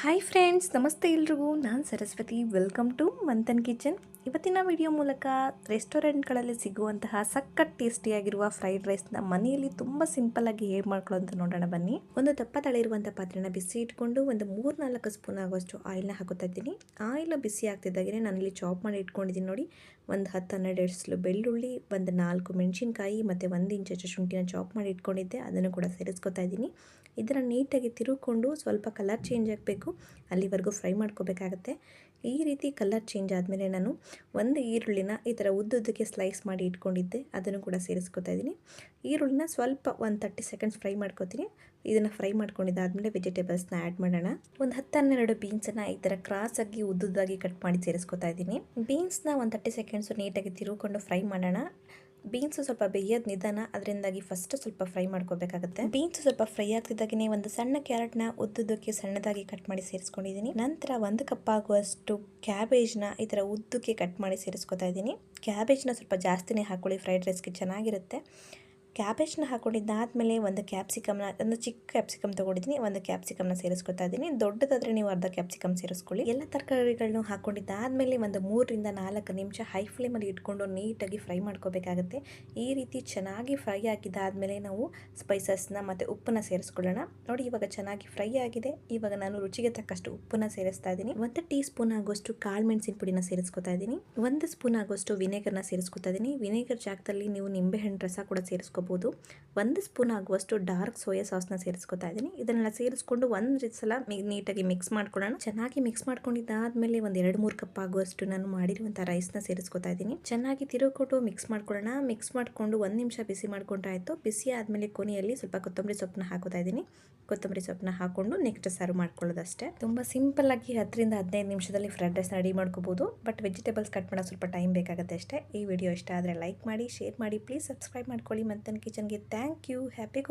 Hi friends, ನಮಸ್ತೆ ಎಲ್ರಿಗೂ. ನಾನು Saraswati. Welcome to Manthan kitchen. ಇವತ್ತಿನ ವಿಡಿಯೋ ಮೂಲಕ ರೆಸ್ಟೋರೆಂಟ್ಗಳಲ್ಲಿ ಸಿಗುವಂತಹ ಸಖತ್ ಟೇಸ್ಟಿಯಾಗಿರುವ ಫ್ರೈಡ್ ರೈಸ್ನ ಮನೆಯಲ್ಲಿ ತುಂಬ ಸಿಂಪಲ್ಲಾಗಿ ಹೇಗೆ ಮಾಡ್ಕೊಳ್ಳೋಂತ ನೋಡೋಣ ಬನ್ನಿ. ಒಂದು ದಪ್ಪ ತಳಿರುವಂಥ ಪಾತ್ರೆನ ಬಿಸಿ ಇಟ್ಕೊಂಡು ಒಂದು 3-4 ಸ್ಪೂನ್ ಆಗುವಷ್ಟು ಆಯಿಲ್ನ ಹಾಕೋತಾ ಇದ್ದೀನಿ. ಆಯಿಲ್ ಬಿಸಿ ಆಗ್ತಿದ್ದಾಗೆ ನಾನಿಲ್ಲಿ ಚಾಪ್ ಮಾಡಿ ಇಟ್ಕೊಂಡಿದ್ದೀನಿ ನೋಡಿ. ಒಂದು 10-12 ಎಸಳು ಬೆಳ್ಳುಳ್ಳಿ, ಒಂದು 4 ಮೆಣಸಿನ್ಕಾಯಿ ಮತ್ತು 1 ಇಂಚಷ್ಟು ಶುಂಠಿನ ಚಾಪ್ ಮಾಡಿ ಇಟ್ಕೊಂಡಿದ್ದೆ, ಅದನ್ನು ಕೂಡ ಸೇರಿಸ್ಕೊತಾ ಇದ್ದೀನಿ. ಇದನ್ನು ನೀಟಾಗಿ ತಿರುಗಿಕೊಂಡು ಸ್ವಲ್ಪ ಕಲರ್ ಚೇಂಜ್ ಆಗಬೇಕು, ಅಲ್ಲಿವರೆಗೂ ಫ್ರೈ ಮಾಡ್ಕೋಬೇಕಾಗತ್ತೆ. ಈ ರೀತಿ ಕಲರ್ ಚೇಂಜ್ ಆದಮೇಲೆ ನಾನು ಒಂದು ಈರುಳ್ಳಿನ ಈ ಥರ ಉದ್ದುದ್ದಕ್ಕೆ ಸ್ಲೈಸ್ ಮಾಡಿ ಇಟ್ಕೊಂಡಿದ್ದೆ, ಅದನ್ನು ಕೂಡ ಸೇರಿಸ್ಕೊತಾ ಇದ್ದೀನಿ. ಈರುಳ್ಳಿನ ಸ್ವಲ್ಪ ಒಂದು 30 ಸೆಕೆಂಡ್ಸ್ ಫ್ರೈ ಮಾಡ್ಕೋತೀನಿ. ಇದನ್ನು ಫ್ರೈ ಮಾಡ್ಕೊಂಡಿದ್ದಾದಮೇಲೆ ವೆಜಿಟೇಬಲ್ಸ್ನ ಆ್ಯಡ್ ಮಾಡೋಣ. ಒಂದು 10-12 ಬೀನ್ಸನ್ನು ಈ ಥರ ಕ್ರಾಸಾಗಿ ಉದ್ದುದ್ದಾಗಿ ಕಟ್ ಮಾಡಿ ಸೇರಿಸ್ಕೊತಾ ಇದ್ದೀನಿ. ಬೀನ್ಸ್ನ ಒಂದು 30 ಸೆಕೆಂಡ್ಸು ನೀಟಾಗಿ ತಿರುಗಿಕೊಂಡು ಫ್ರೈ ಮಾಡೋಣ. ಬೀನ್ಸು ಸ್ವಲ್ಪ ಬೇಯೋದು ನಿಧಾನ, ಅದರಿಂದಾಗಿ ಫಸ್ಟ್ ಸ್ವಲ್ಪ ಫ್ರೈ ಮಾಡ್ಕೋಬೇಕಾಗುತ್ತೆ. ಬೀನ್ಸ್ ಸ್ವಲ್ಪ ಫ್ರೈ ಆಗ್ತಿದ್ದಾಗೆ ಒಂದು ಸಣ್ಣ ಕ್ಯಾರೆಟ್ನ ಉದ್ದುದ್ದಕ್ಕೆ ಸಣ್ಣದಾಗಿ ಕಟ್ ಮಾಡಿ ಸೇರಿಸ್ಕೊಂಡಿದ್ದೀನಿ. ನಂತರ 1 ಕಪ್ ಆಗುವಷ್ಟು ಕ್ಯಾಬೇಜ್ನ ಈ ಥರ ಉದ್ದಕ್ಕೆ ಕಟ್ ಮಾಡಿ ಸೇರಿಸ್ಕೊತಾ ಇದ್ದೀನಿ. ಕ್ಯಾಬೇಜ್ನ ಸ್ವಲ್ಪ ಜಾಸ್ತಿನೇ ಹಾಕೊಳ್ಳಿ, ಫ್ರೈಡ್ ರೈಸ್ಗೆ ಚೆನ್ನಾಗಿರುತ್ತೆ. ಕ್ಯಾಬೇಜ್ನ ಹಾಕೊಂಡಿದ್ದಾದಮೇಲೆ ಒಂದು ಕ್ಯಾಪ್ಸಿಕಮ್ನ, ಒಂದು ಚಿಕ್ಕ ಕ್ಯಾಪ್ಸಿಕಮ್ ತೊಗೊಂಡಿದ್ದೀನಿ, ಒಂದು ಕ್ಯಾಪ್ಸಿಕಮ್ನ ಸೇರಿಸ್ಕೊತಾ ಇದ್ದೀನಿ. ದೊಡ್ಡದಾದರೆ ನೀವು ಅರ್ಧ ಕ್ಯಾಪ್ಸಿಕಮ್ ಸೇರಿಸ್ಕೊಳ್ಳಿ. ಎಲ್ಲ ತರಕಾರಿಗಳನ್ನು ಹಾಕೊಂಡಿದ್ದಾದಮೇಲೆ ಒಂದು 3-4 ನಿಮಿಷ ಹೈ ಫ್ಲೇಮಲ್ಲಿ ಇಟ್ಕೊಂಡು ನೀಟಾಗಿ ಫ್ರೈ ಮಾಡ್ಕೋಬೇಕಾಗುತ್ತೆ. ಈ ರೀತಿ ಚೆನ್ನಾಗಿ ಫ್ರೈ ಆಗಿದ್ದಾದಮೇಲೆ ನಾವು ಸ್ಪೈಸಸ್ನ ಮತ್ತು ಉಪ್ಪನ್ನು ಸೇರಿಸ್ಕೊಳ್ಳೋಣ. ನೋಡಿ, ಇವಾಗ ಚೆನ್ನಾಗಿ ಫ್ರೈ ಆಗಿದೆ. ಇವಾಗ ನಾನು ರುಚಿಗೆ ತಕ್ಕಷ್ಟು ಉಪ್ಪನ್ನು ಸೇರಿಸ್ತಾ ಇದ್ದೀನಿ. 1 ಟೀ ಸ್ಪೂನ್ ಆಗುವಷ್ಟು ಕಾಳು ಮೆಣಸಿನ ಪುಡಿನ ಸೇರಿಸ್ಕೊತಾ ಇದ್ದೀನಿ. 1 ಸ್ಪೂನ್ ಆಗುವಷ್ಟು ವಿನೆಗರ್ನ ಸೇರಿಸ್ಕೊತಾ ಇದ್ದೀನಿ. ವಿನೆಗರ್ ಜಾಗದಲ್ಲಿ ನೀವು ನಿಂಬೆಹಣ್ಣು ರಸ ಕೂಡ ಸೇರಿಸ್ಕೋಬಹುದು. 1 ಸ್ಪೂನ್ ಆಗುವಷ್ಟು ಡಾರ್ಕ್ ಸೋಯಾ ಸಾಸ್ನ ಸೇರಿಸ್ಕೊತಾ ಇದ್ದೀನಿ. ಇದನ್ನೆಲ್ಲ ಸೇರಿಸ್ಕೊಂಡು ಒಂದು ಸಲ ನೀಟಾಗಿ ಮಿಕ್ಸ್ ಮಾಡ್ಕೊಳ್ಳೋಣ. ಚೆನ್ನಾಗಿ ಮಿಕ್ಸ್ ಮಾಡ್ಕೊಂಡಿದ್ದಾದ್ಮೇಲೆ ಒಂದು 2-3 ಕಪ್ ಆಗುವಷ್ಟು ನಾನು ಮಾಡಿರುವಂಥ ರೈಸ್ನ ಸೇರಿಸ್ಕೊತಾ ಇದ್ದೀನಿ. ಚೆನ್ನಾಗಿ ತಿರುಗಿಕೊಟ್ಟು ಮಿಕ್ಸ್ ಮಾಡ್ಕೊಳ್ಳೋಣ. ಮಿಕ್ಸ್ ಮಾಡಿಕೊಂಡು 1 ನಿಮಿಷ ಬಿಸಿ ಮಾಡ್ಕೊಂಡ್ರೆ ಆಯಿತು. ಬಿಸಿ ಆದಮೇಲೆ ಕೊನೆಯಲ್ಲಿ ಸ್ವಲ್ಪ ಕೊತ್ತಂಬರಿ ಸೊಪ್ಪನ್ನ ಹಾಕೋತಾ ಇದ್ದೀನಿ. ಕೊತ್ತಂಬರಿ ಸೊಪ್ಪನ್ನ ಹಾಕೊಂಡು ನೆಕ್ಸ್ಟ್ ಸರ್ವ್ ಮಾಡ್ಕೊಳ್ಳೋದಷ್ಟೇ. ತುಂಬ ಸಿಂಪಲ್ಲಾಗಿ 10-15 ನಿಮಿಷದಲ್ಲಿ ಫ್ರೈಡ್ ರೈಸ್ನ ರೆಡಿ ಮಾಡ್ಕೋಬೋದು. ಬಟ್ ವೆಜಿಟೇಬಲ್ಸ್ ಕಟ್ ಮಾಡೋಕೆ ಸ್ವಲ್ಪ ಟೈಮ್ ಬೇಕಾಗುತ್ತೆ ಅಷ್ಟೇ. ಈ ವಿಡಿಯೋ ಇಷ್ಟ ಆದರೆ ಲೈಕ್ ಮಾಡಿ, ಶೇರ್ ಮಾಡಿ, ಪ್ಲೀಸ್ ಸಬ್ಸ್ಕ್ರೈಬ್ ಮಾಡ್ಕೊಳ್ಳಿ ಮಂಥನ್ ಕಿಚನ್ಗೆ. Thank you. ಹ್ಯಾಪಿ